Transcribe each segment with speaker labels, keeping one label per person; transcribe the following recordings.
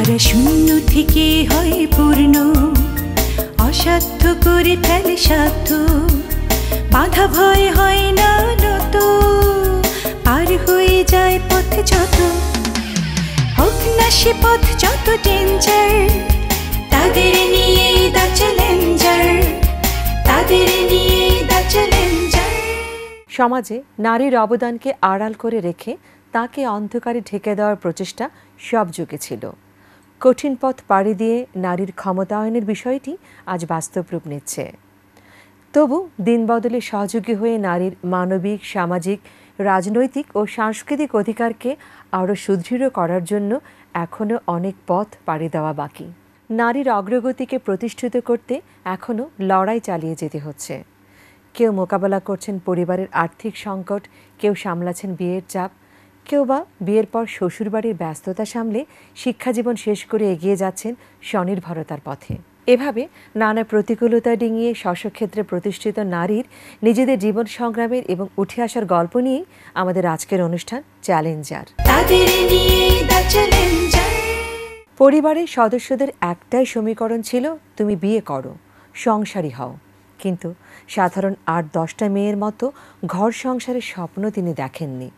Speaker 1: তারা শূন্য থেকে হয় পূর্ণ, অসাধ্য করে ফেলে সাধ্য, বাধা ভয় হয় না নত, পার হয়ে যায় পথ যত, হোক না সে পথ যত ডেঞ্জার, তাদের নিয়ে দা চ্যালেঞ্জার, তাদের নিয়ে দা চ্যালেঞ্জার।
Speaker 2: সমাজে নারীর অবদানকে আড়াল করে রেখে তাকে অন্ধকারে ঢেকে দেওয়ার প্রচেষ্টা সব যুগে ছিল। কঠিন পথ পাড়ি দিয়ে নারীর ক্ষমতায়নের বিষয়টি আজ বাস্তব রূপ নিচ্ছে। তবু দিন বদলে সহযোগী হয়ে নারীর মানবিক, সামাজিক, রাজনৈতিক ও সাংস্কৃতিক অধিকারকে আরও সুদৃঢ় করার জন্য এখনও অনেক পথ পাড়ি দেওয়া বাকি। নারীর অগ্রগতিকে প্রতিষ্ঠিত করতে এখনও লড়াই চালিয়ে যেতে হচ্ছে। কেউ মোকাবেলা করছেন পরিবারের আর্থিক সংকট, কেউ সামলাচ্ছেন বিয়ের চাপ, কেউ বা বিয়ের পর শ্বশুরবাড়ির ব্যস্ততা সামলে শিক্ষাজীবন শেষ করে এগিয়ে যাচ্ছেন স্বনির্ভরতার পথে। এভাবে নানা প্রতিকূলতা ডিঙিয়ে স্বস্বক্ষেত্রে প্রতিষ্ঠিত নারীর নিজেদের জীবন সংগ্রামের এবং উঠে আসার গল্প নিয়ে আমাদের আজকের অনুষ্ঠান চ্যালেঞ্জার। পরিবারের সদস্যদের একটাই সমীকরণ ছিল, তুমি বিয়ে করো, সংসারী হও। কিন্তু সাধারণ ৮-১০টা মেয়ের মতো ঘর সংসারের স্বপ্ন তিনি দেখেননি।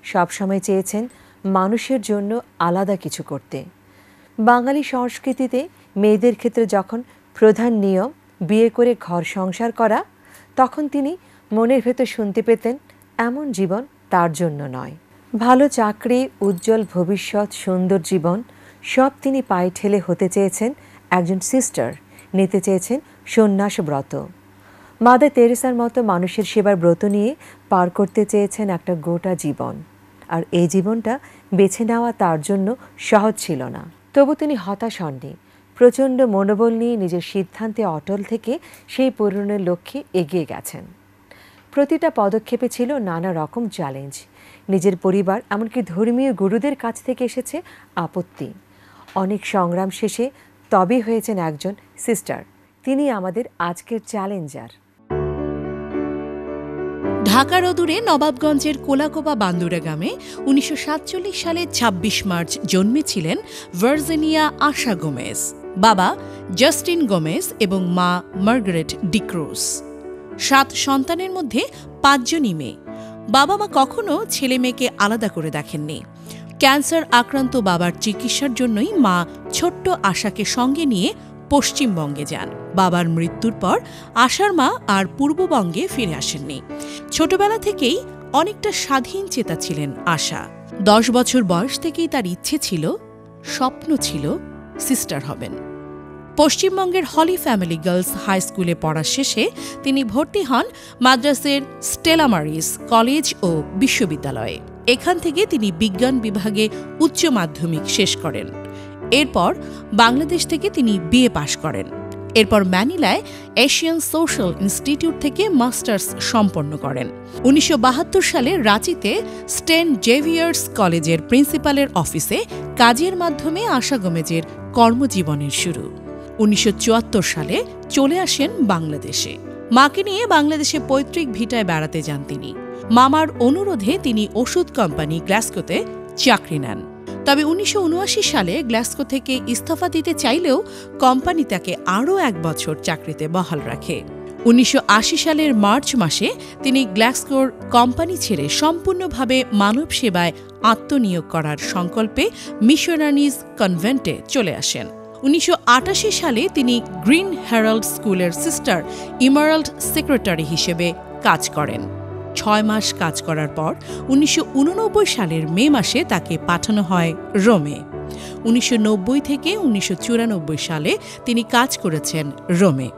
Speaker 2: সবসময় চেয়েছেন মানুষের জন্য আলাদা কিছু করতে। বাঙালি সংস্কৃতিতে মেয়েদের ক্ষেত্রে যখন প্রধান নিয়ম বিয়ে করে ঘর সংসার করা, তখন তিনি মনের ভেতর শুনতে পেতেন এমন জীবন তার জন্য নয়। ভালো চাকরি, উজ্জ্বল ভবিষ্যৎ, সুন্দর জীবন সব তিনি পায়ে ঠেলে হতে চেয়েছেন একজন সিস্টার, নিতে চেয়েছেন সন্ন্যাস ব্রত। মাদার তেরেসার মতো মানুষের সেবার ব্রত নিয়ে পার করতে চেয়েছেন একটা গোটা জীবন। আর এই জীবনটা বেছে নেওয়া তার জন্য সহজ ছিল না। তবু তিনি হতাশ হননি। প্রচণ্ড মনোবল নিয়ে নিজের সিদ্ধান্তে অটল থেকে সেই পূরণের লক্ষ্যে এগিয়ে গেছেন। প্রতিটা পদক্ষেপে ছিল নানা রকম চ্যালেঞ্জ। নিজের পরিবার, এমনকি ধর্মীয় গুরুদের কাছ থেকে এসেছে আপত্তি। অনেক সংগ্রাম শেষে তবেই হয়েছেন একজন সিস্টার। তিনি আমাদের আজকের চ্যালেঞ্জার।
Speaker 3: ঢাকার অদূরে নবাবগঞ্জের কোলাকোবা বান্দুরা গ্রামে ১৯৪৭ সালে ২৬ মার্চ জন্মেছিলেন ভার্জিনিয়া আশা গোমেজ। বাবা জাস্টিন গোমেজ এবং মা মার্গারেট ডিক্রুজ। ৭ সন্তানের মধ্যে ৫ জনই মেয়ে। বাবা মা কখনো ছেলে মেয়েকে আলাদা করে দেখেননি। ক্যান্সার আক্রান্ত বাবার চিকিৎসার জন্যই মা ছোট্ট আশাকে সঙ্গে নিয়ে পশ্চিমবঙ্গে যান। বাবার মৃত্যুর পর আশার মা আর পূর্ববঙ্গে ফিরে আসেননি। ছোটবেলা থেকেই অনেকটা স্বাধীন চেতা ছিলেন আশা। ১০ বছর বয়স থেকেই তার ইচ্ছে ছিল, স্বপ্ন ছিল সিস্টার হবেন। পশ্চিমবঙ্গের হলি ফ্যামিলি গার্লস হাই স্কুলে পড়া শেষে তিনি ভর্তি হন মাদ্রাসের স্টেলা মারিস কলেজ ও বিশ্ববিদ্যালয়ে। এখান থেকে তিনি বিজ্ঞান বিভাগে উচ্চ মাধ্যমিক শেষ করেন। এরপর বাংলাদেশ থেকে তিনি বিএ পাশ করেন। এরপর ম্যানিলায় এশিয়ান সোশ্যাল ইনস্টিটিউট থেকে মাস্টার্স সম্পন্ন করেন। ১৯৭২ সালে রাঁচিতে সেন্ট জেভিয়ার্স কলেজের প্রিন্সিপালের অফিসে কাজের মাধ্যমে আশা গোমেজের কর্মজীবনের শুরু। ১৯৭৪ সালে চলে আসেন বাংলাদেশে। মাকে নিয়ে বাংলাদেশে পৈতৃক ভিটায় বেড়াতে যান তিনি। মামার অনুরোধে তিনি ওষুধ কোম্পানি গ্লাসগোতে চাকরি নেন। তবে ১৯৭৯ সালে গ্লাসগো থেকে ইস্তফা দিতে চাইলেও কোম্পানি তাকে আরও ১ বছর চাকরিতে বহাল রাখে। ১৯৮০ সালের মার্চ মাসে তিনি গ্লাসগোর কোম্পানি ছেড়ে সম্পূর্ণভাবে মানব সেবায় আত্মনিয়োগ করার সংকল্পে মিশনারিজ কনভেন্টে চলে আসেন। ১৯৮৮ সালে তিনি গ্রিন হেরাল্ড স্কুলের সিস্টার ইমারাল্ড সেক্রেটারি হিসেবে কাজ করেন। ৬ মাস কাজ করার পর ১৯৮৯ সালের মে মাসে তাকে পাঠানো হয় রোমে। ১৯৯০ থেকে ১৯৯৪ সালে তিনি কাজ করেছেন রোমে।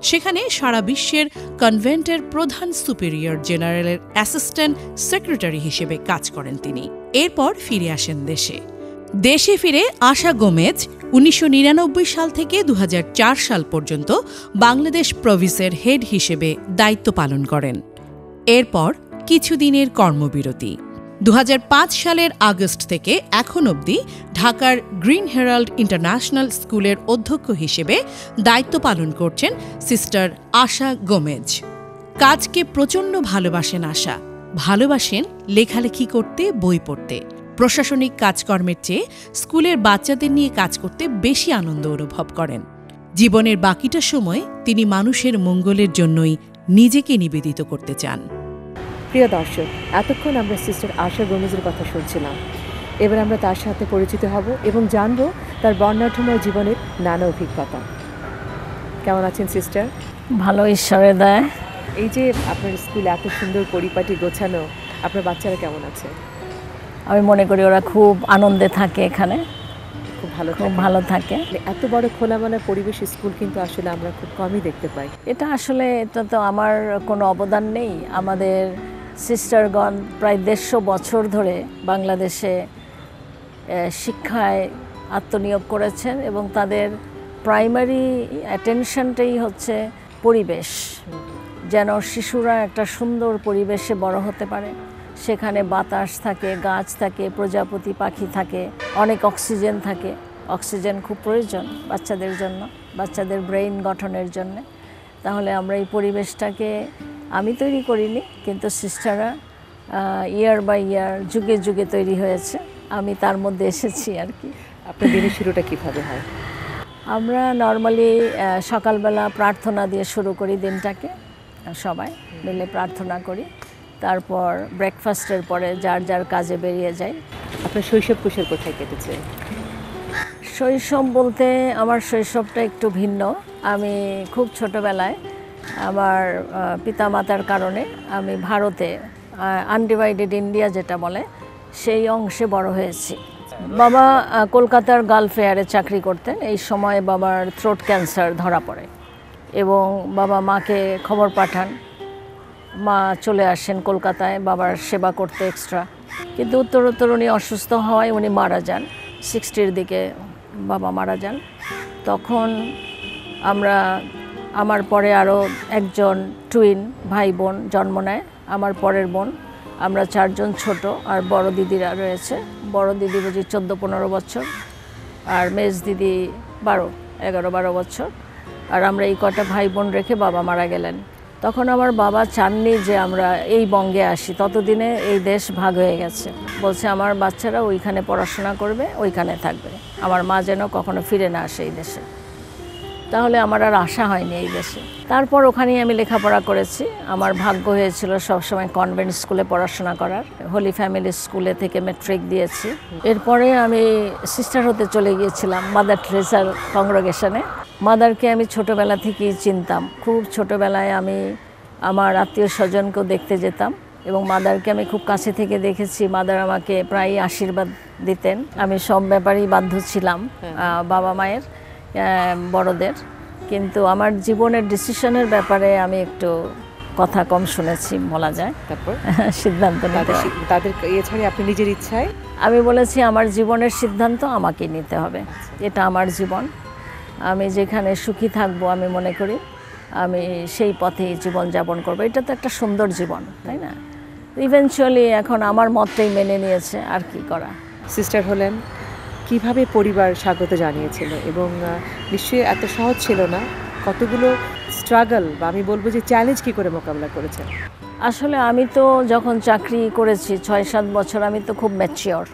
Speaker 3: সেখানে সারা বিশ্বের কনভেন্টের প্রধান সুপিরিয়র জেনারেলের অ্যাসিস্ট্যান্ট সেক্রেটারি হিসেবে কাজ করেন তিনি। এরপর ফিরে আসেন দেশে। দেশে ফিরে আশা গোমেজ ১৯৯৯ সাল থেকে ২০০৪ সাল পর্যন্ত বাংলাদেশ প্রভিন্সের হেড হিসেবে দায়িত্ব পালন করেন। এরপর কিছুদিনের কর্মবিরতি। ২০০৫ সালের আগস্ট থেকে এখন অবধি ঢাকার গ্রিন হেরাল্ড ইন্টারন্যাশনাল স্কুলের অধ্যক্ষ হিসেবে দায়িত্ব পালন করছেন সিস্টার আশা গোমেজ। কাজকে প্রচণ্ড ভালোবাসেন আশা। ভালোবাসেন লেখালেখি করতে, বই পড়তে। প্রশাসনিক কাজকর্মের চেয়ে স্কুলের বাচ্চাদের নিয়ে কাজ করতে বেশি আনন্দ অনুভব করেন। জীবনের বাকিটা সময় তিনি মানুষের মঙ্গলের জন্যই নিজেকে নিবেদিত করতে চান।
Speaker 2: প্রিয় দর্শক, এতক্ষণ আমরা সিস্টার আশা গোমেজের কথা শুনছিলাম। এবার আমরা তার সাথে পরিচিত হব এবং জানব তার বর্ণাঢ্যময় জীবনের নানা অভিজ্ঞতা। কেমন আছেন সিস্টার?
Speaker 4: ভালো, ঈশ্বরের দয়ায়।
Speaker 2: এই যে আপনার স্কুল এত সুন্দর পরিপাটি গোছানো, আপনার বাচ্চারা কেমন আছে?
Speaker 4: আমি মনে করি ওরা খুব আনন্দে থাকে, এখানে
Speaker 2: খুব
Speaker 4: খুব ভালো থাকে।
Speaker 2: এত বড় খোলামেলা পরিবেশ স্কুল কিন্তু আসলে আমরা খুব কমই দেখতে পাই।
Speaker 4: এটা তো আমার কোনো অবদান নেই। আমাদের সিস্টারগণ প্রায় 150 বছর ধরে বাংলাদেশে শিক্ষায় আত্মনিয়োগ করেছেন এবং তাদের প্রাইমারি অ্যাটেনশনটাই হচ্ছে পরিবেশ, যেন শিশুরা একটা সুন্দর পরিবেশে বড় হতে পারে। সেখানে বাতাস থাকে, গাছ থাকে, প্রজাপতি পাখি থাকে, অনেক অক্সিজেন থাকে। অক্সিজেন খুব প্রয়োজন বাচ্চাদের জন্য, বাচ্চাদের ব্রেইন গঠনের জন্য। তাহলে আমরা এই পরিবেশটাকে আমি তৈরি করিনি, কিন্তু সিস্টাররা ইয়ার বাই ইয়ার, যুগে যুগে তৈরি হয়েছে। আমি তার মধ্যে এসেছি আর কি।
Speaker 2: আপনার দিনের শুরুটা কীভাবে হয়?
Speaker 4: আমরা নর্মালি সকালবেলা প্রার্থনা দিয়ে শুরু করি দিনটাকে, সবাই মিলে প্রার্থনা করি। তারপর ব্রেকফাস্টের পরে যার যার কাজে বেরিয়ে যাই।
Speaker 2: আপনার শৈশব কৈশোর কোথায় কেটেছে?
Speaker 4: শৈশব বলতে আমার শৈশবটা একটু ভিন্ন। আমি খুব ছোটোবেলায় আমার পিতামাতার কারণে আমি ভারতে, আনডিভাইডেড ইন্ডিয়া যেটা বলে, সেই অংশে বড় হয়েছি। বাবা কলকাতার গালফ ফেয়ারে চাকরি করতেন। এই সময় বাবার থ্রোট ক্যান্সার ধরা পড়ে এবং বাবা মাকে খবর পাঠান। মা চলে আসেন কলকাতায় বাবার সেবা করতে এক্সট্রা, কিন্তু উত্তরোত্তর উনি অসুস্থ হওয়ায় উনি মারা যান। 60-র দিকে বাবা মারা যান। তখন আমার পরে আরও একজন টুইন ভাই বোন জন্ম নেয়, আমার পরের বোন। আমরা 4 জন ছোট, আর বড় দিদিরা রয়েছে। বড় দিদি বুঝি 14-15 বছর, আর মেজ দিদি 11-12 বছর। আর আমরা এই কটা ভাই বোন রেখে বাবা মারা গেলেন। তখন আমার বাবা চাননি যে আমরা এই বঙ্গে আসি, ততদিনে এই দেশ ভাগ হয়ে গেছে। বলছে আমার বাচ্চারা ওইখানে পড়াশোনা করবে, ওইখানে থাকবে, আমার মা যেন কখনো ফিরে না আসে এই দেশে। তাহলে আমার আর আশা হয়নি এই দেশে। তারপর ওখানেই আমি লেখাপড়া করেছি। আমার ভাগ্য হয়েছিল সবসময় কনভেন্ট স্কুলে পড়াশোনা করার। হোলি ফ্যামিলি স্কুলে থেকে ম্যাট্রিক দিয়েছি। এরপরে আমি সিস্টার হতে চলে গিয়েছিলাম মাদার টেরেসার কংগ্রেগেশনে। মাদারকে আমি ছোটোবেলা থেকেই চিনতাম। খুব ছোটোবেলায় আমি আমার আত্মীয় স্বজনকেও দেখতে যেতাম এবং মাদারকে আমি খুব কাছে থেকে দেখেছি। মাদার আমাকে প্রায় আশীর্বাদ দিতেন। আমি সব ব্যাপারেই বাধ্য ছিলাম বাবা মায়ের, বড়দের। কিন্তু আমার জীবনের ডিসিশনের ব্যাপারে আমি একটু কথা কম শুনেছি বলা যায়।
Speaker 2: তারপর
Speaker 4: সিদ্ধান্ত নিতে
Speaker 2: তাদের এছাড়া আপনি নিজের ইচ্ছায়?
Speaker 4: আমি বলেছি আমার জীবনের সিদ্ধান্ত আমাকে নিতে হবে, এটা আমার জীবন। আমি যেখানে সুখী থাকবো আমি মনে করি আমি সেই পথেই জীবনযাপন করবো। এটা তো একটা সুন্দর জীবন, তাই না? ইভেনচুয়ালি এখন আমার মতটাই মেনে নিয়েছে, আর কি করা।
Speaker 2: সিস্টার হলেন, কিভাবে পরিবার স্বাগত জানিয়েছিল এবং নিশ্চয়ই এত সহজ ছিল না, কতগুলো স্ট্রাগল বা আমি বলবো যে চ্যালেঞ্জ কী করে মোকাবিলা করেছেন?
Speaker 4: আসলে আমি তো যখন চাকরি করেছি 6-7 বছর, আমি তো খুব ম্যাচিওর।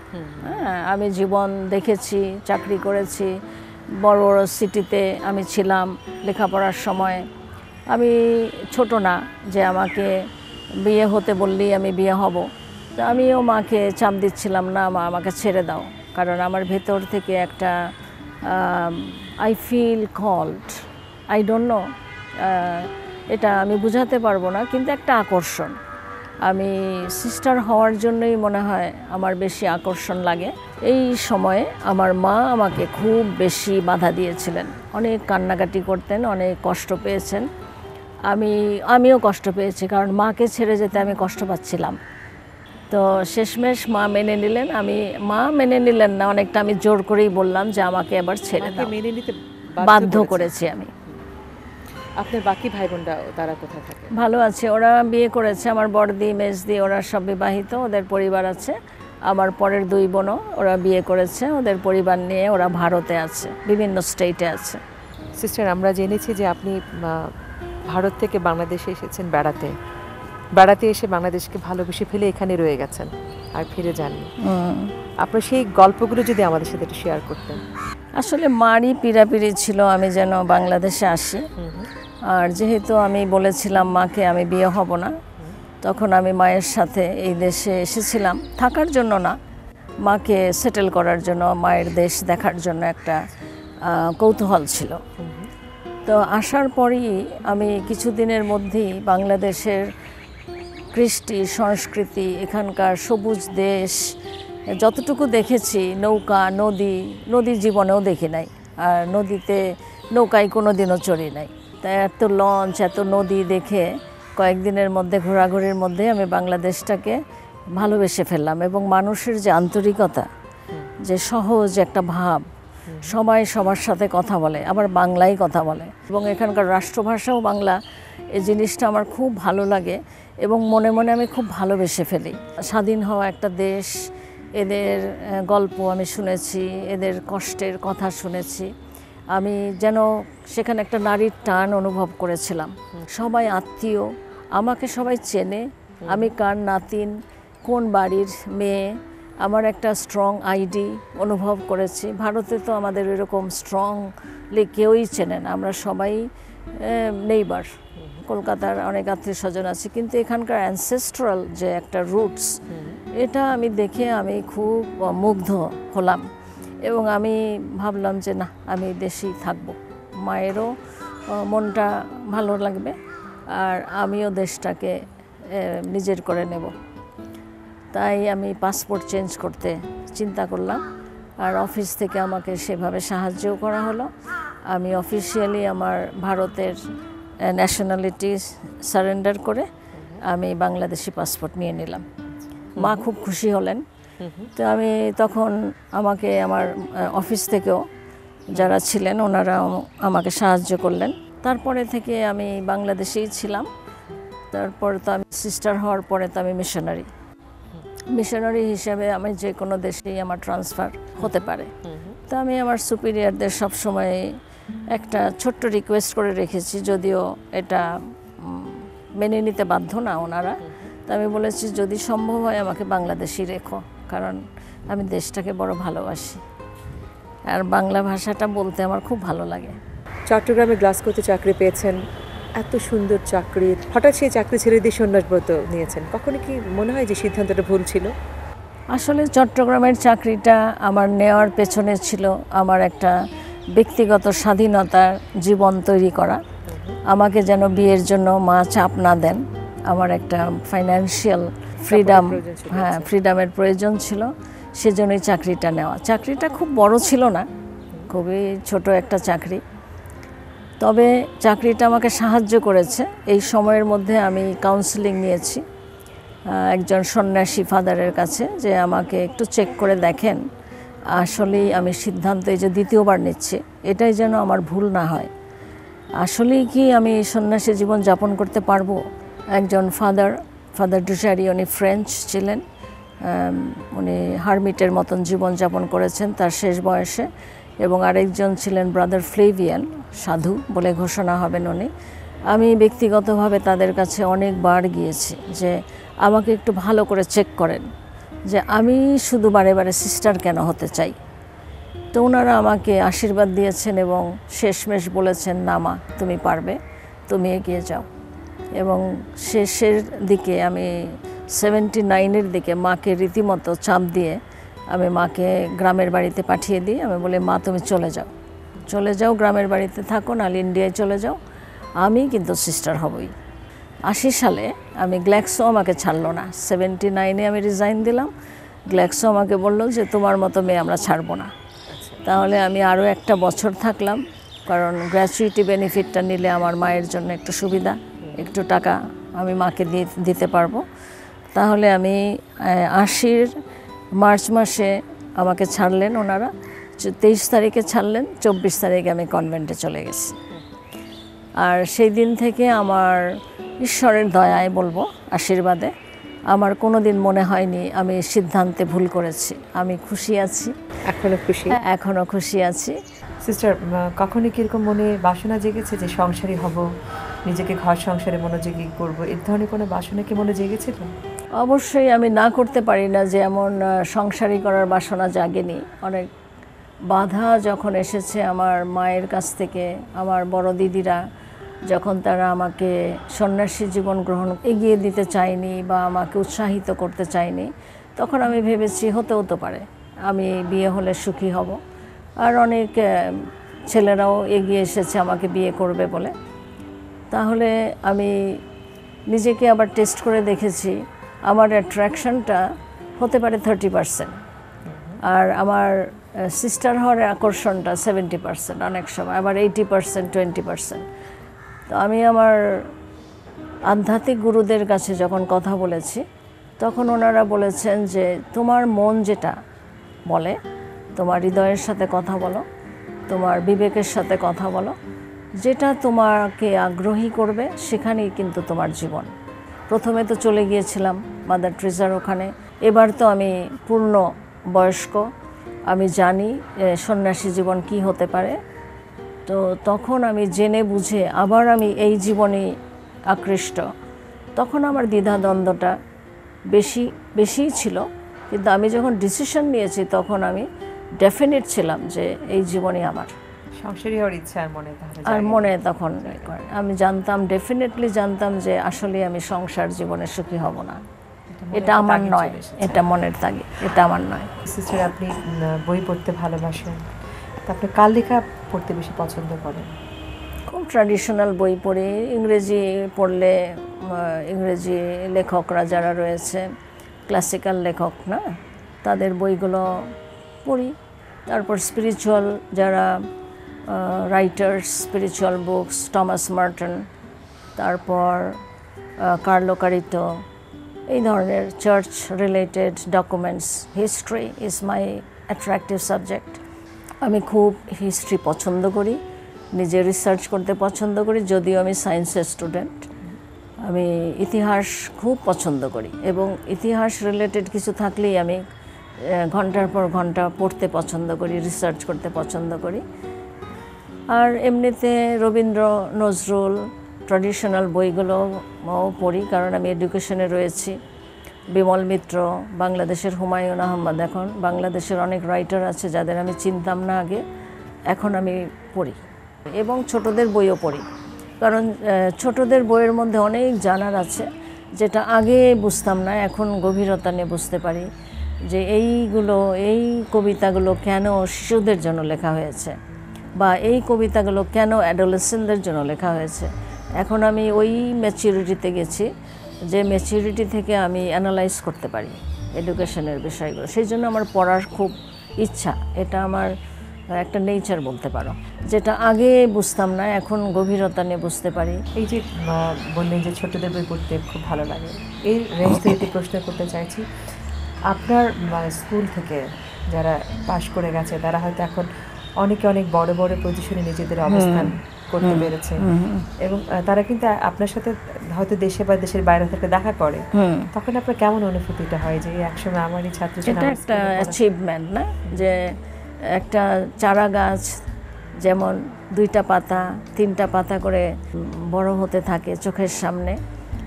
Speaker 4: হ্যাঁ, আমি জীবন দেখেছি, চাকরি করেছি, বড় বড় সিটিতে আমি ছিলাম লেখাপড়ার সময়। আমি ছোট না যে আমাকে বিয়ে হতে বললেই আমি বিয়ে হব। তো আমিও মাকে চাপ দিচ্ছিলাম না, মা আমাকে ছেড়ে দাও, কারণ আমার ভেতর থেকে একটা I feel called, I don't know, এটা আমি বুঝাতে পারবো না, কিন্তু একটা আকর্ষণ। আমি সিস্টার হওয়ার জন্যই মনে হয় আমার বেশি আকর্ষণ লাগে। এই সময়ে আমার মা আমাকে খুব বেশি বাধা দিয়েছিলেন, অনেক কান্নাকাটি করতেন, অনেক কষ্ট পেয়েছেন। আমিও কষ্ট পেয়েছি, কারণ মাকে ছেড়ে যেতে আমি কষ্ট পাচ্ছিলাম। তো শেষমেশ মা মেনে নিলেন। মা মেনে নিলেন না, অনেকটা আমি জোর করেই বললাম যে আমাকে এবার ছেড়ে দাও,
Speaker 2: মেনে নিতে
Speaker 4: বাধ্য করেছি আমি।
Speaker 2: আপনার বাকি ভাই বোনরা তারা কোথায় থাকে?
Speaker 4: ভালো আছে, ওরা বিয়ে করেছে। আমার বড়দি মেজদি ওরা সব বিবাহিত, ওদের পরিবার আছে। আমার পরের 2 বোনও ওরা বিয়ে করেছে, ওদের পরিবার নিয়ে ওরা ভারতে আছে, বিভিন্ন স্টেটে আছে।
Speaker 2: সিস্টার, আমরা জেনেছি যে আপনি ভারত থেকে বাংলাদেশে এসেছেন বেড়াতে। বেড়াতে এসে বাংলাদেশকে ভালোবেসে ফেলে এখানে রয়ে গেছেন আর ফিরে যাননি। আপনার সেই গল্পগুলো যদি আমাদের সাথে একটু শেয়ার করতেন।
Speaker 4: আসলে মারই পীড়াপিড়ি ছিল আমি যেন বাংলাদেশে আসি। আর যেহেতু আমি বলেছিলাম মাকে আমি বিয়ে হব না, তখন আমি মায়ের সাথে এই দেশে এসেছিলাম থাকার জন্য না, মাকে সেটেল করার জন্য, মায়ের দেশ দেখার জন্য একটা কৌতূহল ছিল। তো আসার পরই আমি কিছুদিনের মধ্যেই বাংলাদেশের কৃষ্টি সংস্কৃতি, এখানকার সবুজ দেশ যতটুকু দেখেছি, নৌকা নদী জীবনেও দেখি নাই, আর নদীতে নৌকায় কোনো দিনও চড়ি নাই। তাই এত লঞ্চ, এত নদী দেখে কয়েকদিনের মধ্যে ঘোরাঘুরির মধ্যে আমি বাংলাদেশটাকে ভালোবেসে ফেললাম। এবং মানুষের যে আন্তরিকতা, যে সহজ একটা ভাব, সবাই সবার সাথে কথা বলে, আবার বাংলায় কথা বলে, এবং এখানকার রাষ্ট্রভাষাও বাংলা, এই জিনিসটা আমার খুব ভালো লাগে এবং মনে মনে আমি খুব ভালোবেসে ফেলি। স্বাধীন হওয়া একটা দেশ, এদের গল্প আমি শুনেছি, এদের কষ্টের কথা শুনেছি। আমি যেন সেখানে একটা নারীর টান অনুভব করেছিলাম। সবাই আত্মীয়, আমাকে সবাই চেনে, আমি কার নাতিন, কোন বাড়ির মেয়ে, আমার একটা স্ট্রং আইডি অনুভব করেছি। ভারতে তো আমাদের এরকম স্ট্রংলি কেউই চেনে না, আমরা সবাই নেইবার। কলকাতার অনেক আত্মীয় স্বজন আছে, কিন্তু এখানকার অ্যানসেস্ট্রাল যে একটা রুটস, এটা আমি দেখে আমি খুব মুগ্ধ হলাম এবং আমি ভাবলাম যে না, আমি দেশেই থাকব, মায়েরও মনটা ভালো লাগবে আর আমিও দেশটাকে নিজের করে নেব। তাই আমি পাসপোর্ট চেঞ্জ করতে চিন্তা করলাম, আর অফিস থেকে আমাকে সেভাবে সাহায্যও করা হলো। আমি অফিসিয়ালি আমার ভারতের ন্যাশনালিটি সারেন্ডার করে আমি বাংলাদেশি পাসপোর্ট নিয়ে নিলাম। মা খুব খুশি হলেন। তো আমি তখন আমাকে আমার অফিস থেকেও যারা ছিলেন ওনারা আমাকে সাহায্য করলেন। তারপরে থেকে আমি বাংলাদেশেই ছিলাম। তারপর তো আমি সিস্টার হওয়ার পরে তো আমি মিশনারি হিসেবে আমি যে কোনো দেশেই আমার ট্রান্সফার হতে পারে। তো আমি আমার সুপিরিয়রদের সবসময় একটা ছোট্ট রিকোয়েস্ট করে রেখেছি, যদিও এটা মেনে নিতে বাধ্য না ওনারা। তো আমি বলেছি যদি সম্ভব হয় আমাকে বাংলাদেশি রেখো, কারণ আমি দেশটাকে বড় ভালোবাসি আর বাংলা ভাষাটা বলতে আমার খুব ভালো লাগে।
Speaker 2: চট্টগ্রামে গ্লাসগোতে চাকরি পেয়েছেন, এত সুন্দর চাকরি, হঠাৎ সেই চাকরি ছেড়ে দিয়ে সন্ন্যাসব্রত নিয়েছেন, কখনো কি মনে হয় যে সিদ্ধান্তটা ভুল ছিল?
Speaker 4: আসলে চট্টগ্রামের চাকরিটা আমার নেওয়ার পেছনে ছিল আমার একটা ব্যক্তিগত স্বাধীনতার জীবন তৈরি করা। আমাকে যেন বিয়ের জন্য মা চাপ না দেন, আমার একটা ফাইন্যান্সিয়াল ফ্রিডামের প্রয়োজন ছিল, সেজন্যই চাকরিটা নেওয়া। চাকরিটা খুব বড় ছিল না, খুবই ছোট একটা চাকরি, তবে চাকরিটা আমাকে সাহায্য করেছে। এই সময়ের মধ্যে আমি কাউন্সেলিং নিয়েছি একজন সন্ন্যাসী ফাদারের কাছে, যে আমাকে একটু চেক করে দেখেন আসলেই আমি সিদ্ধান্ত এই যে দ্বিতীয়বার নিচ্ছি এটাই যেন আমার ভুল না হয়, আসলেই কি আমি সন্ন্যাসী জীবন যাপন করতে পারবো। একজন ফাদার ডুশারি, উনি ফ্রেঞ্চ ছিলেন, উনি হারমিটের মতন জীবন যাপন করেছেন তার শেষ বয়সে, এবং আরেকজন ছিলেন ব্রাদার ফ্লেভিয়ান, সাধু বলে ঘোষণা হবেন উনি। আমি ব্যক্তিগতভাবে তাদের কাছে অনেকবার গিয়েছি যে আমাকে একটু ভালো করে চেক করেন যে আমি শুধু বারে বারে সিস্টার কেন হতে চাই। তো ওনারা আমাকে আশীর্বাদ দিয়েছেন এবং শেষমেশ বলেছেন না মা, তুমি পারবে, তুমি এগিয়ে যাও। এবং শেষের দিকে আমি 79-এর দিকে মাকে রীতিমতো চাপ দিয়ে আমি মাকে গ্রামের বাড়িতে পাঠিয়ে দিই। আমি বলি মা তুমি চলে যাও, গ্রামের বাড়িতে থাকো, নাহলে ইন্ডিয়ায় চলে যাও, আমি কিন্তু সিস্টার হবই। 80 সালে আমি গ্ল্যাক্সো আমাকে ছাড়লো না, 79-এ আমি রিজাইন দিলাম। গ্ল্যাক্সো আমাকে বললো যে তোমার মতো মেয়ে আমরা ছাড়বো না। তাহলে আমি আরও একটা বছর থাকলাম, কারণ গ্র্যাচুইটি বেনিফিটটা নিলে আমার মায়ের জন্য একটু সুবিধা, একটু টাকা আমি মাকে দিতে পারবো। তাহলে আমি 80-র মার্চ মাসে আমাকে ছাড়লেন ওনারা, 23 তারিখে ছাড়লেন, 24 তারিখে আমি কনভেন্টে চলে গেছি। আর সেই দিন থেকে আমার ঈশ্বরের দয়ায় বলবো, আশীর্বাদে, আমার কোনো দিন মনে হয়নি আমি সিদ্ধান্তে ভুল করেছি। আমি খুশি আছি,
Speaker 2: এখনো খুশি?
Speaker 4: এখনও খুশি আছি।
Speaker 2: সিস্টার, কখনো কি এরকম মনে বাসনা জেগেছে যে সংসারী হব, নিজেকে ঘর সংসারে মনোযোগী করব, এই ধরনের কোনো বাসনা কি মনে জেগেছিল?
Speaker 4: অবশ্যই আমি না করতে পারি না যে এমন সংসারী করার বাসনা জাগেনি। অনেক বাধা যখন এসেছে আমার মায়ের কাছ থেকে, আমার বড় দিদিরা যখন তারা আমাকে সন্ন্যাসী জীবন গ্রহণ এগিয়ে দিতে চায়নি বা আমাকে উৎসাহিত করতে চায়নি, তখন আমি ভেবেছি হতে পারে আমি বিয়ে হলে সুখী হব। আর অনেক ছেলেরাও এগিয়ে এসেছে আমাকে বিয়ে করবে বলে। তাহলে আমি নিজেকে আবার টেস্ট করে দেখেছি, আমার অ্যাট্রাকশনটা হতে পারে 30%, আর আমার সিস্টার হওয়ার আকর্ষণটা 70%, অনেক সময় আবার 80%, 20%। তো আমি আমার আধ্যাত্মিক গুরুদের কাছে যখন কথা বলেছি, তখন ওনারা বলেছেন যে তোমার মন যেটা বলে, তোমার হৃদয়ের সাথে কথা বলো, তোমার বিবেকের সাথে কথা বলো, যেটা তোমাকে আগ্রহী করবে সেখানেই কিন্তু তোমার জীবন। প্রথমে তো চলে গিয়েছিলাম মাদার ট্রেজার ওখানে, এবার তো আমি পূর্ণ বয়স্ক, আমি জানি সন্ন্যাসী জীবন কি হতে পারে। তো তখন আমি জেনে বুঝে আবার আমি এই জীবনে আকৃষ্ট। তখন আমার দ্বিধাদ্বন্দ্বটা বেশিই ছিল, কিন্তু আমি যখন ডিসিশন নিয়েছি তখন আমি ডেফিনেট ছিলাম যে এই জীবনই আমার।
Speaker 2: সংসারী হওয়ার ইচ্ছা
Speaker 4: আর মনে তখন আমি জানতাম, ডেফিনেটলি জানতাম যে আসলে আমি সংসার জীবনে সুখী হব না। এটা আমার নয়, এটা মনের তাগিদ, এটা আমার নয়।
Speaker 2: সিস্টার, আপনি বই পড়তে ভালোবাসেন, তা আপনি কার লেখা পড়তে বেশি পছন্দ করেন?
Speaker 4: খুব ট্র্যাডিশনাল বই পড়ি। ইংরেজি পড়লে ইংরেজি লেখকরা যারা রয়েছে, ক্লাসিক্যাল লেখক না, তাদের বইগুলো পড়ি। তারপর স্পিরিচুয়াল যারা রাইটার্স, স্পিরিচুয়াল বুকস, টমাস মার্টন, তারপর কার্লো কারিতো, এই ধরনের church related documents. History is my attractive subject. আমি খুব হিস্ট্রি পছন্দ করি, নিজে রিসার্চ করতে পছন্দ করি, যদিও আমি সায়েন্সের স্টুডেন্ট। আমি ইতিহাস খুব পছন্দ করি এবং ইতিহাস রিলেটেড কিছু থাকলেই আমি ঘন্টার পর ঘন্টা পড়তে পছন্দ করি, রিসার্চ করতে পছন্দ করি। আর এমনিতে রবীন্দ্র, নজরুল, ট্র্যাডিশনাল বইগুলোও পড়ি, কারণ আমি এডুকেশনে রয়েছি। বিমল মিত্র, বাংলাদেশের হুমায়ুন আহমদ, এখন বাংলাদেশের অনেক রাইটার আছে যাদের আমি চিনতাম না আগে, এখন আমি পড়ি। এবং ছোটদের বইও পড়ি, কারণ ছোটদের বইয়ের মধ্যে অনেক জানার আছে যেটা আগে বুঝতাম না, এখন গভীরতা নিয়ে বুঝতে পারি যে এই কবিতাগুলো কেন শিশুদের জন্য লেখা হয়েছে, বা এই কবিতাগুলো কেন অ্যাডোলেসেন্টদের জন্য লেখা হয়েছে। এখন আমি ওই ম্যাচিউরিটিতে গেছি যে ম্যাচিউরিটি থেকে আমি অ্যানালাইজ করতে পারি এডুকেশনের বিষয়গুলো। সেই জন্য আমার পড়ার খুব ইচ্ছা, এটা আমার একটা নেচার বলতে পারো, যেটা আগে বুঝতাম না, এখন গভীরতা নিয়ে বুঝতে পারি।
Speaker 2: এই যে বললেন যে ছোটদের বই পড়তে খুব ভালো লাগে, এই রেঞ্জ থেকে প্রশ্ন করতে চাইছি, আপনার স্কুল থেকে যারা পাশ করে গেছে তারা হয়তো এখন অনেকে অনেক বড় বড় পজিশনে নিজেদের অবস্থান করতে পেরেছে, এবং তারা কিন্তু আপনার সাথে হয়তো দেশে বা দেশের বাইরে থেকে দেখা করে, তখন আপনার কেমন অনুভূতিটা হয় যে একসময় আমারই ছাত্র?
Speaker 4: এটা একটা অ্যাচিভমেন্ট না, যে একটা চারা গাছ যেমন 2টা পাতা 3টা পাতা করে বড় হতে থাকে চোখের সামনে,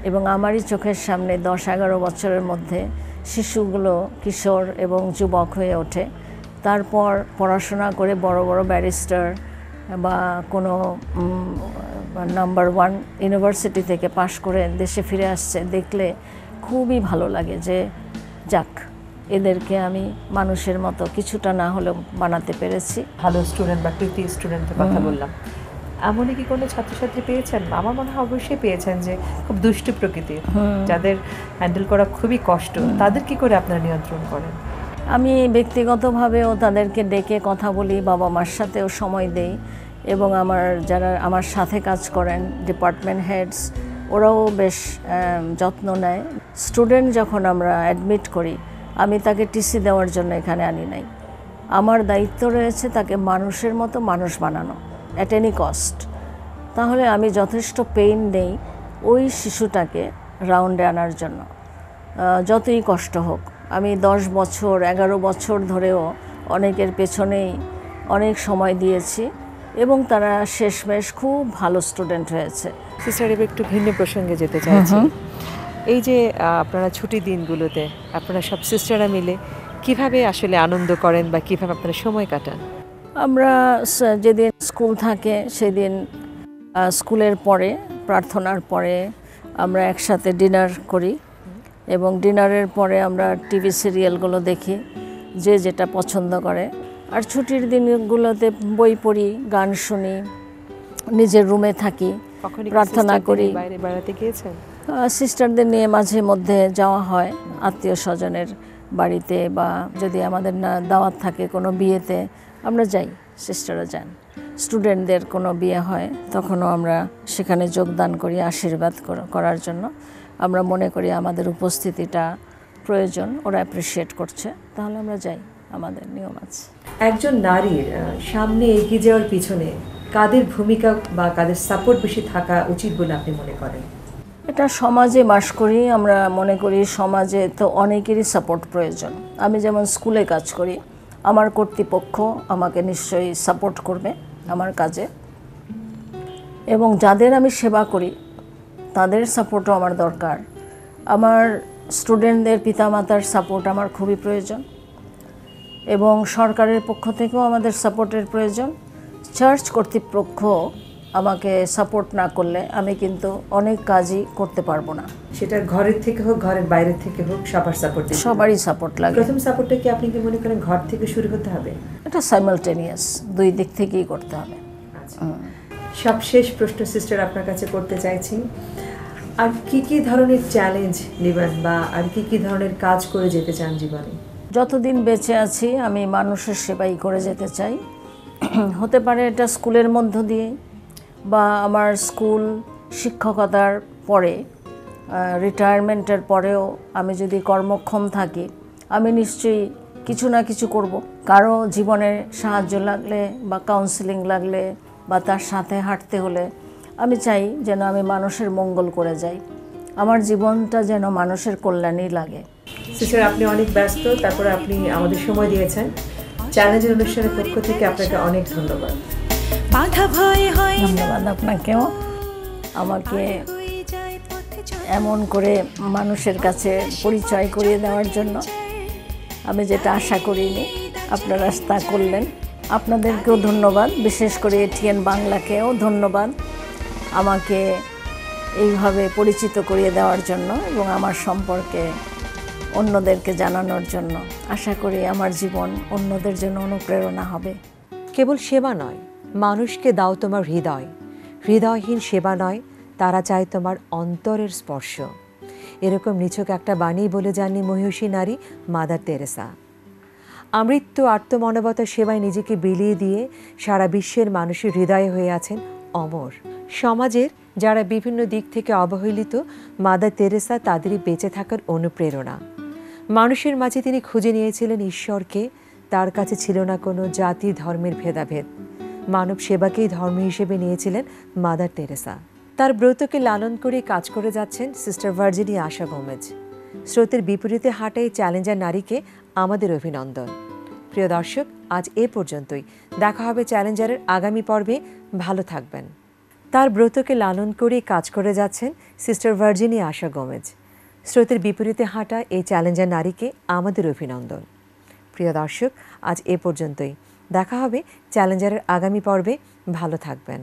Speaker 4: এবং আমারই চোখের সামনে 10-11 বছরের মধ্যে শিশুগুলো কিশোর এবং যুবক হয়ে ওঠে। তারপর পড়াশোনা করে বড় বড় ব্যারিস্টার বা কোনো নাম্বার 1 ইউনিভার্সিটি থেকে পাশ করে দেশে ফিরে আসছে, দেখলে খুবই ভালো লাগে যে যাক, এদেরকে আমি মানুষের মতো কিছুটা না হলেও বানাতে পেরেছি।
Speaker 2: ভালো স্টুডেন্ট বা কৃতি স্টুডেন্টের কথা বললাম, এমনই কি কোনো ছাত্রছাত্রী পেয়েছেন? আমার মনে হয় অবশ্যই পেয়েছেন যে খুব দুষ্ট প্রকৃতির, যাদের হ্যান্ডেল করা খুবই কষ্ট, তাদের কি করে আপনারা নিয়ন্ত্রণ করেন?
Speaker 4: আমি ব্যক্তিগতভাবেও তাদেরকে ডেকে কথা বলি, বাবা মার সাথেও সময় দেই, এবং যারা আমার সাথে কাজ করেন ডিপার্টমেন্ট হেডস, ওরাও বেশ যত্ন নেয়। স্টুডেন্ট যখন আমরা অ্যাডমিট করি, আমি তাকে টিসি দেওয়ার জন্য এখানে আনি নাই, আমার দায়িত্ব রয়েছে তাকে মানুষের মতো মানুষ বানানো অ্যাট এনি কস্ট। তাহলে আমি যথেষ্ট পেইন নেই ওই শিশুটাকে রাউন্ডে আনার জন্য, যতই কষ্ট হোক। আমি 10 বছর 11 বছর ধরেও অনেকের পেছনেই অনেক সময় দিয়েছি এবং তারা শেষমেশ খুব ভালো স্টুডেন্ট হয়েছে।
Speaker 2: সিস্টার, এবার একটু ভিন্ন প্রসঙ্গে যেতে চাইছি। এই যে আপনারা ছুটির দিনগুলোতে আপনারা সব সিস্টাররা মিলে কিভাবে আসলে আনন্দ করেন বা কিভাবে আপনারা সময় কাটান?
Speaker 4: আমরা যেদিন স্কুল থাকে সেদিন স্কুলের পরে, প্রার্থনার পরে আমরা একসাথে ডিনার করি এবং ডিনারের পরে আমরা টিভি সিরিয়ালগুলো দেখি, যে যেটা পছন্দ করে। আর ছুটির দিনগুলোতে বই পড়ি, গান শুনি, নিজের রুমে থাকি, প্রার্থনা করি।
Speaker 2: বাইরে বেড়াতে গিয়েছেন?
Speaker 4: সিস্টারদের নিয়ে মাঝে মধ্যে যাওয়া হয় আত্মীয় স্বজনের বাড়িতে, বা যদি আমাদের না দাওয়াত থাকে কোনো বিয়েতে আমরা যাই, সিস্টাররা যান। স্টুডেন্টদের কোনো বিয়ে হয় তখনও আমরা সেখানে যোগদান করি আশীর্বাদ করার জন্য। আমরা মনে করি আমাদের উপস্থিতিটা প্রয়োজন, ওরা অ্যাপ্রিসিয়েট করছে, তাহলে আমরা যাই, আমাদের নিয়ম আছে।
Speaker 2: একজন নারীর সামনে এগিয়ে যাওয়ার পিছনে কাদের ভূমিকা বা কাদের সাপোর্ট বেশি থাকা উচিত বলে আপনি মনে করেন?
Speaker 4: এটা সমাজে বাস করি, আমরা মনে করি সমাজে তো অনেকেরই সাপোর্ট প্রয়োজন। আমি যেমন স্কুলে কাজ করি, আমার কর্তৃপক্ষ আমাকে নিশ্চয়ই সাপোর্ট করবে আমার কাজে, এবং যাদের আমি সেবা করি তাদের সাপোর্টও আমার দরকার। আমার স্টুডেন্টদের পিতামাতার সাপোর্ট আমার খুবই প্রয়োজন, এবং সরকারের পক্ষ থেকেও আমাদের সাপোর্টের প্রয়োজন। চার্চ কর্তৃপক্ষ আমাকে সাপোর্ট না করলে আমি কিন্তু অনেক কাজই করতে পারবো না।
Speaker 2: সেটা ঘরের থেকে হোক, ঘরের বাইরের থেকে হোক, সবার সাপোর্ট,
Speaker 4: সবারই সাপোর্ট লাগে।
Speaker 2: প্রথম সাপোর্টটা কি আপনি কি মনে করেন ঘর থেকে শুরু হতে হবে?
Speaker 4: এটা সাইমালটেনিয়াস, দুই দিক থেকেই করতে হবে।
Speaker 2: সবশেষ প্রশ্ন সিস্টার আপনার কাছে করতে চাইছি, আর কি কি ধরনের চ্যালেঞ্জ নেবেন বা আর কি কি ধরনের কাজ করে যেতে চান জীবনে?
Speaker 4: যতদিন বেঁচে আছি আমি মানুষের সেবাই করে যেতে চাই। হতে পারে এটা স্কুলের মধ্য দিয়ে, বা আমার স্কুল শিক্ষকতার পরে, রিটায়ারমেন্টের পরেও আমি যদি কর্মক্ষম থাকি, আমি নিশ্চয়ই কিছু না কিছু করব। কারো জীবনে সাহায্য লাগলে বা কাউন্সেলিং লাগলে বা তার সাথে হাঁটতে হলে আমি চাই যেন আমি মানুষের মঙ্গল করে যাই, আমার জীবনটা যেন মানুষের কল্যাণেই লাগে।
Speaker 2: সিস্টার, আপনি অনেক ব্যস্ত, তারপরে আপনি আমাদের সময় দিয়েছেন। চ্যালেঞ্জের অনুষ্ঠানের পক্ষ থেকে আপনাকে অনেক ধন্যবাদ।
Speaker 4: ধন্যবাদ আপনাকেও, আমাকে এমন করে মানুষের কাছে পরিচয় করিয়ে দেওয়ার জন্য। আমি যেটা আশা করিনি আপনারা তা করলেন। আপনাদেরকেও ধন্যবাদ, বিশেষ করে এটিএন বাংলাকেও ধন্যবাদ আমাকে এইভাবে পরিচিত করিয়ে দেওয়ার জন্য এবং আমার সম্পর্কে অন্যদেরকে জানানোর জন্য। আশা করি আমার জীবন অন্যদের জন্য অনুপ্রেরণা হবে।
Speaker 2: কেবল সেবা নয়, মানুষকে দাও তোমার হৃদয়, হৃদয়হীন সেবা নয়, তারা চায় তোমার অন্তরের স্পর্শ। এরকম নিছক একটা বাণী বলে যাননি মহিষী নারী মাদার তেরেসা। আমৃত্যু আত্মমানবতার সেবায় নিজেকে বিলিয়ে দিয়ে সারা বিশ্বের মানুষের হৃদয়ে হয়ে আছেন অমর। সমাজের যারা বিভিন্ন দিক থেকে অবহেলিত, মাদার তেরেসা তাদেরই বেঁচে থাকার অনুপ্রেরণা। মানুষের মাঝে তিনি খুঁজে নিয়েছিলেন ঈশ্বরকে, তার কাছে ছিল না কোনো জাতি ধর্মের ভেদাভেদ। মানব সেবাকেই ধর্ম হিসেবে নিয়েছিলেন মাদার তেরেসা। তার ব্রতকে লালন করে কাজ করে যাচ্ছেন সিস্টার ভার্জিনিয়া আশা গোমেজ। স্রোতের বিপরীতে হাঁটা এই চ্যালেঞ্জার নারীকে আমাদের অভিনন্দন। প্রিয় দর্শক, আজ এ পর্যন্তই। দেখা হবে চ্যালেঞ্জারের আগামী পর্বে। ভালো থাকবেন। তার ব্রতকে লালন করে কাজ করে যাচ্ছেন সিস্টার ভার্জিনিয়া আশা গোমেজ। স্রোতের বিপরীতে হাঁটা এই চ্যালেঞ্জার নারীকে আমাদের অভিনন্দন। প্রিয় দর্শক, আজ এ পর্যন্তই। দেখা হবে চ্যালেঞ্জারের আগামী পর্বে। ভালো থাকবেন।